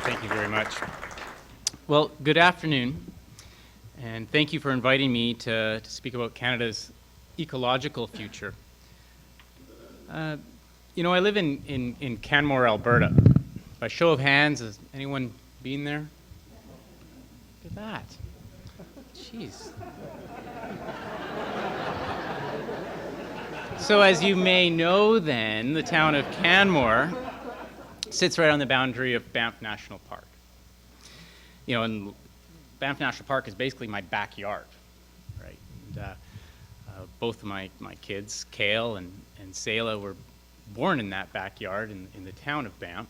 Thank you very much. Well, good afternoon, and thank you for inviting me to speak about Canada's ecological future. I live in Canmore, Alberta. By show of hands, has anyone been there? Look at that. Jeez. So as you may know then, the town of Canmore sits right on the boundary of Banff National Park. And Banff National Park is basically my backyard, right? And, both of my kids, Kale and Selah, were born in that backyard in the town of Banff,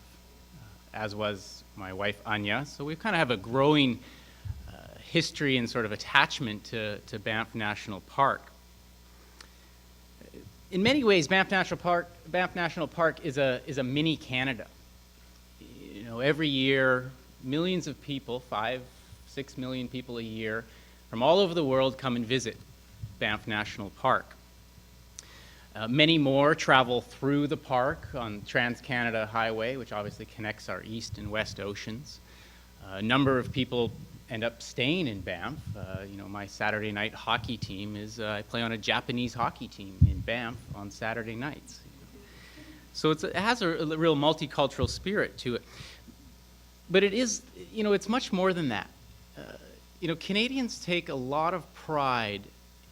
as was my wife, Anya. So we kind of have a growing history and sort of attachment to Banff National Park. In many ways, Banff National Park is a mini Canada. Every year, millions of people, 5-6 million people a year, from all over the world come and visit Banff National Park. Many more travel through the park on Trans-Canada Highway, which obviously connects our east and west oceans. A number of people end up staying in Banff. My Saturday night hockey team I play on a Japanese hockey team in Banff on Saturday nights. So it has a real multicultural spirit to it. But it is, it's much more than that. Canadians take a lot of pride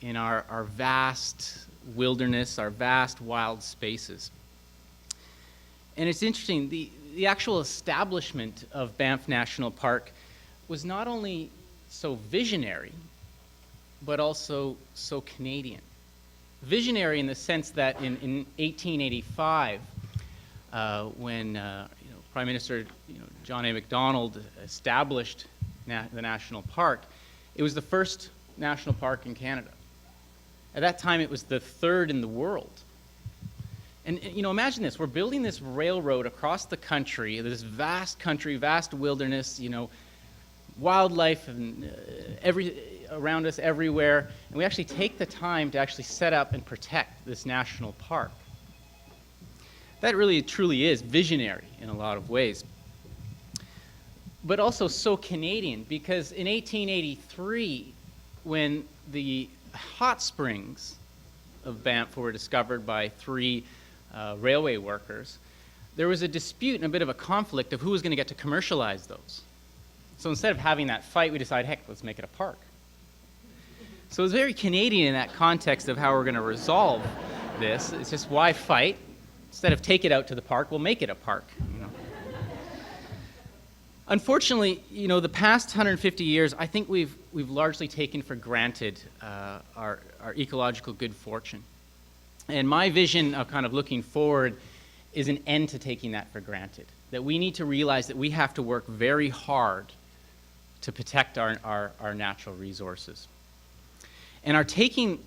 in our vast wilderness, our vast wild spaces. And it's interesting, the actual establishment of Banff National Park was not only so visionary, but also so Canadian. Visionary in the sense that in 1885, when Prime Minister John A. Macdonald established the national park, it was the first national park in Canada. At that time, it was the third in the world. And imagine this: we're building this railroad across the country, vast wilderness, wildlife and around us everywhere, and we actually take the time to actually set up and protect this national park. That really truly is visionary in a lot of ways. But also so Canadian, because in 1883, when the hot springs of Banff were discovered by 3 railway workers, there was a dispute and a bit of a conflict of who was going to get to commercialize those. So instead of having that fight, we decided, heck, let's make it a park. So it's very Canadian in that context of how we're going to resolve this. It's just, why fight? Instead of take it out to the park, we'll make it a park. Unfortunately, the past 150 years, I think we've largely taken for granted our ecological good fortune. And my vision of kind of looking forward is an end to taking that for granted. That we need to realize that we have to work very hard to protect our natural resources. And our taking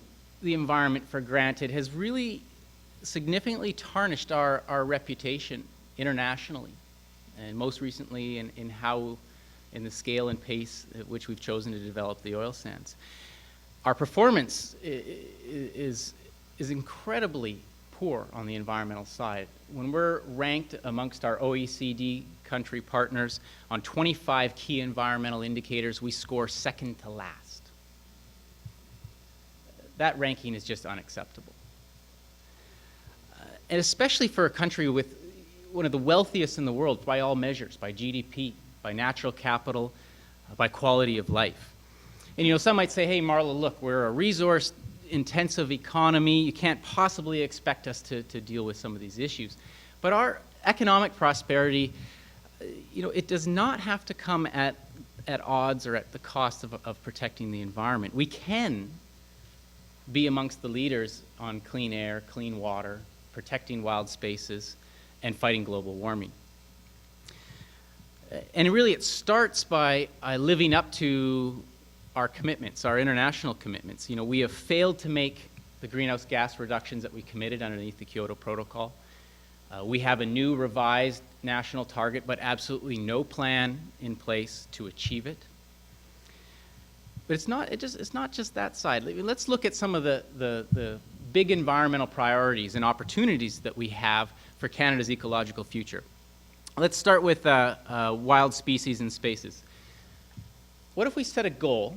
the environment for granted has really significantly tarnished our reputation internationally, and most recently in the scale and pace at which we've chosen to develop the oil sands. Our performance is incredibly poor on the environmental side. When we're ranked amongst our OECD country partners on 25 key environmental indicators, we score second to last. That ranking is just unacceptable. And especially for a country with one of the wealthiest in the world by all measures, by GDP, by natural capital, by quality of life. And some might say, hey, Marlo, look, we're a resource-intensive economy. You can't possibly expect us to deal with some of these issues. But our economic prosperity, it does not have to come at odds or at the cost of protecting the environment. We can be amongst the leaders on clean air, clean water, protecting wild spaces, and fighting global warming. And really it starts by living up to our commitments, our international commitments. We have failed to make the greenhouse gas reductions that we committed underneath the Kyoto Protocol. We have a new revised national target, but absolutely no plan in place to achieve it. But it's not just that side. Let's look at some of the big environmental priorities and opportunities that we have for Canada's ecological future. Let's start with wild species and spaces. What if we set a goal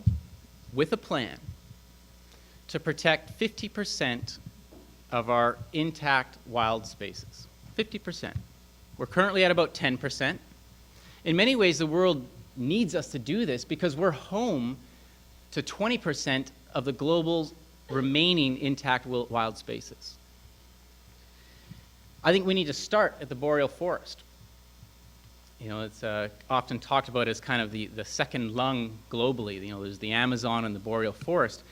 with a plan to protect 50% of our intact wild spaces? 50%. We're currently at about 10%. In many ways, the world needs us to do this because we're home to 20% of the global remaining intact wild spaces. I think we need to start at the boreal forest. You know, it's often talked about as kind of the second lung globally. You know, there's the Amazon and the boreal forest.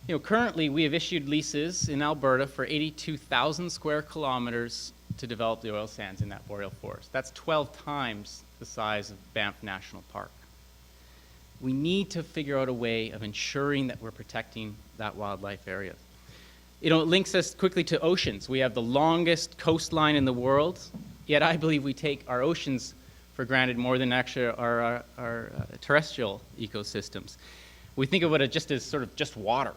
You know, currently we have issued leases in Alberta for 82,000 square kilometers to develop the oil sands in that boreal forest. That's 12 times the size of Banff National Park. We need to figure out a way of ensuring that we're protecting that wildlife area. You know, it links us quickly to oceans. We have the longest coastline in the world, yet I believe we take our oceans for granted more than actually our terrestrial ecosystems. We think of it just as sort of just water.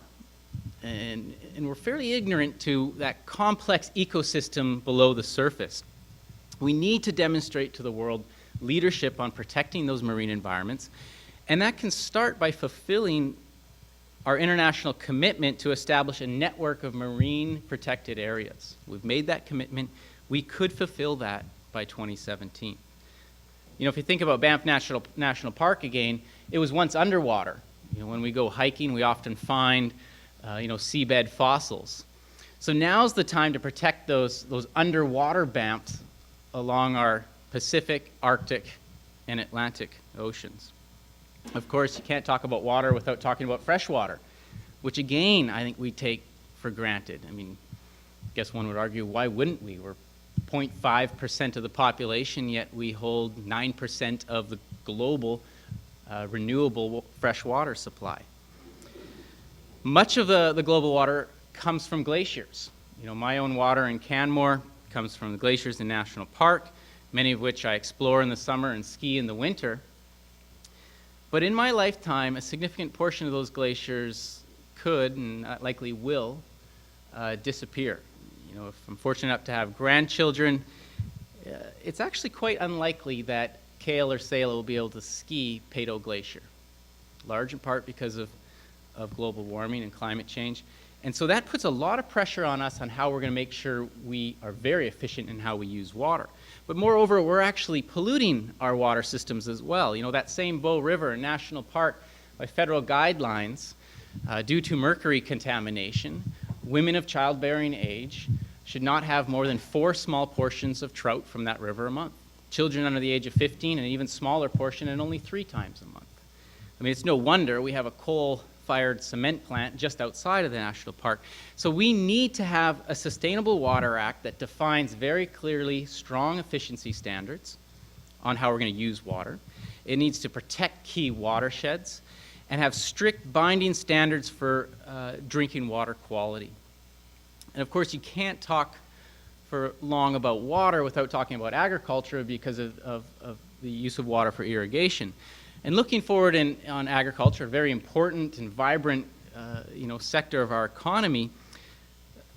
And we're fairly ignorant to that complex ecosystem below the surface. We need to demonstrate to the world leadership on protecting those marine environments, and that can start by fulfilling our international commitment to establish a network of marine protected areas. We've made that commitment. We could fulfill that by 2017. You know, if you think about Banff National Park again, it was once underwater. You know, when we go hiking, we often find seabed fossils. So now's the time to protect those underwater Banffs along our Pacific, Arctic, and Atlantic oceans. Of course, you can't talk about water without talking about fresh water, which again, I think we take for granted. I mean, I guess one would argue, why wouldn't we? We're 0.5% of the population, yet we hold 9% of the global renewable fresh water supply. Much of the global water comes from glaciers. You know, my own water in Canmore comes from the glaciers in National Park, many of which I explore in the summer and ski in the winter. But in my lifetime, a significant portion of those glaciers could, and likely will, disappear. You know, if I'm fortunate enough to have grandchildren, it's actually quite unlikely that Kale or Sela will be able to ski Peyto Glacier, large in part because of global warming and climate change. And so that puts a lot of pressure on us on how we're going to make sure we are very efficient in how we use water. But moreover, we're actually polluting our water systems as well. You know, that same Bow River National Park, by federal guidelines, due to mercury contamination, women of childbearing age should not have more than 4 small portions of trout from that river a month. Children under the age of 15, an even smaller portion, and only 3 times a month. I mean, it's no wonder we have a coal-fired cement plant just outside of the national park. So we need to have a Sustainable Water Act that defines very clearly strong efficiency standards on how we're going to use water. It needs to protect key watersheds and have strict binding standards for drinking water quality. And of course, you can't talk for long about water without talking about agriculture because of the use of water for irrigation. And looking forward on agriculture, a very important and vibrant sector of our economy,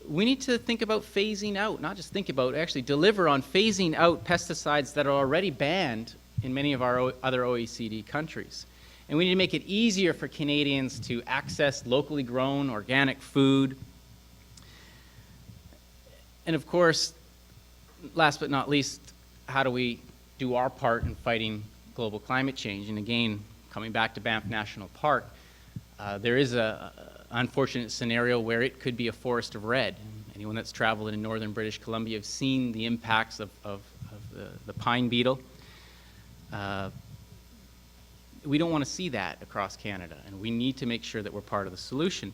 we need to think about phasing out, not just think about, actually deliver on phasing out pesticides that are already banned in many of our other OECD countries. And we need to make it easier for Canadians to access locally grown organic food. And of course, last but not least, how do we do our part in fighting global climate change? And again, coming back to Banff National Park, there is an unfortunate scenario where it could be a forest of red. Anyone that's traveled in northern British Columbia have seen the impacts of the pine beetle. We don't want to see that across Canada, and we need to make sure that we're part of the solution.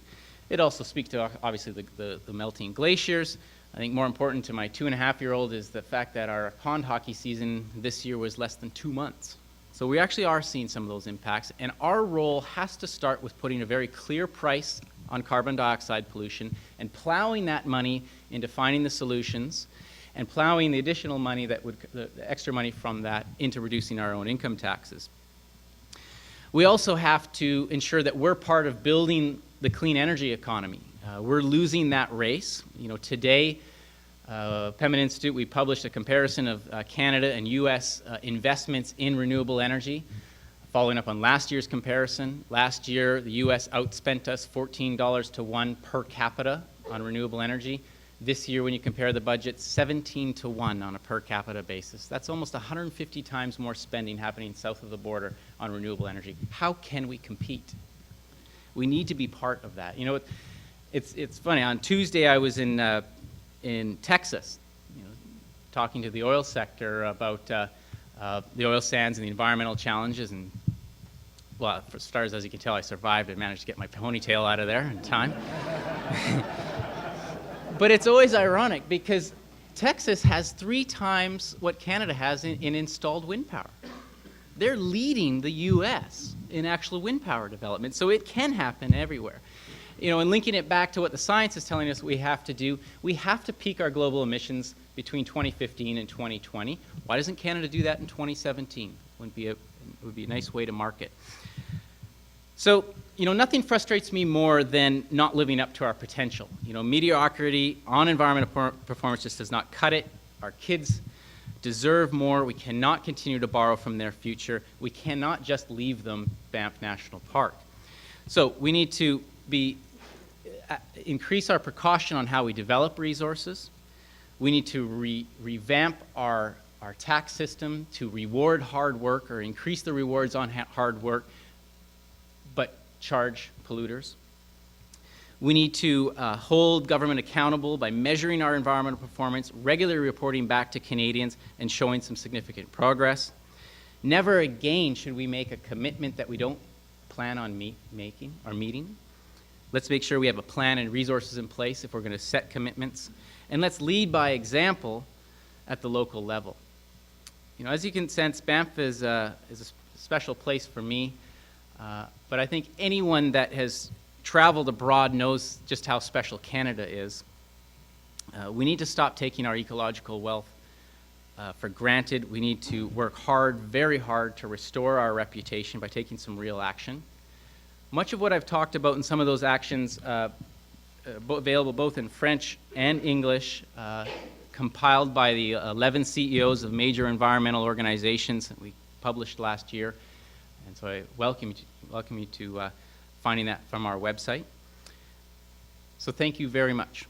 It also speaks to, obviously, the melting glaciers. I think more important to my 2.5-year-old is the fact that our pond hockey season this year was less than 2 months. So we actually are seeing some of those impacts, and our role has to start with putting a very clear price on carbon dioxide pollution and plowing that money into finding the solutions and plowing the additional money the extra money from that into reducing our own income taxes. We also have to ensure that we're part of building the clean energy economy. We're losing that race. You know, today, Pembina Institute, we published a comparison of Canada and U.S. Investments in renewable energy. Following up on last year's comparison, last year the U.S. outspent us $14 to 1 per capita on renewable energy. This year, when you compare the budgets, 17 to 1 on a per capita basis. That's almost 150 times more spending happening south of the border on renewable energy. How can we compete? We need to be part of that. You know, it's funny. On Tuesday, I was in Texas, talking to the oil sector about the oil sands and the environmental challenges. And, well, for starters, as you can tell, I survived. I managed to get my ponytail out of there in time. But it's always ironic because Texas has 3 times what Canada has in installed wind power. They're leading the U.S. in actual wind power development, so it can happen everywhere. And linking it back to what the science is telling us we have to do, we have to peak our global emissions between 2015 and 2020. Why doesn't Canada do that in 2017? It would be a nice way to market. So, nothing frustrates me more than not living up to our potential. Mediocrity on environmental performance just does not cut it. Our kids deserve more. We cannot continue to borrow from their future. We cannot just leave them Banff National Park. So we need to increase our precaution on how we develop resources. We need to revamp our tax system to reward hard work or increase the rewards on hard work, but charge polluters. We need to hold government accountable by measuring our environmental performance, regularly reporting back to Canadians, and showing some significant progress. Never again should we make a commitment that we don't plan on meeting. Let's make sure we have a plan and resources in place if we're going to set commitments. And let's lead by example at the local level. As you can sense, Banff is a special place for me. But I think anyone that has traveled abroad knows just how special Canada is. We need to stop taking our ecological wealth for granted. We need to work hard, very hard, to restore our reputation by taking some real action. Much of what I've talked about in some of those actions, available both in French and English, compiled by the 11 CEOs of major environmental organizations that we published last year. And so I welcome you to finding that from our website. So thank you very much.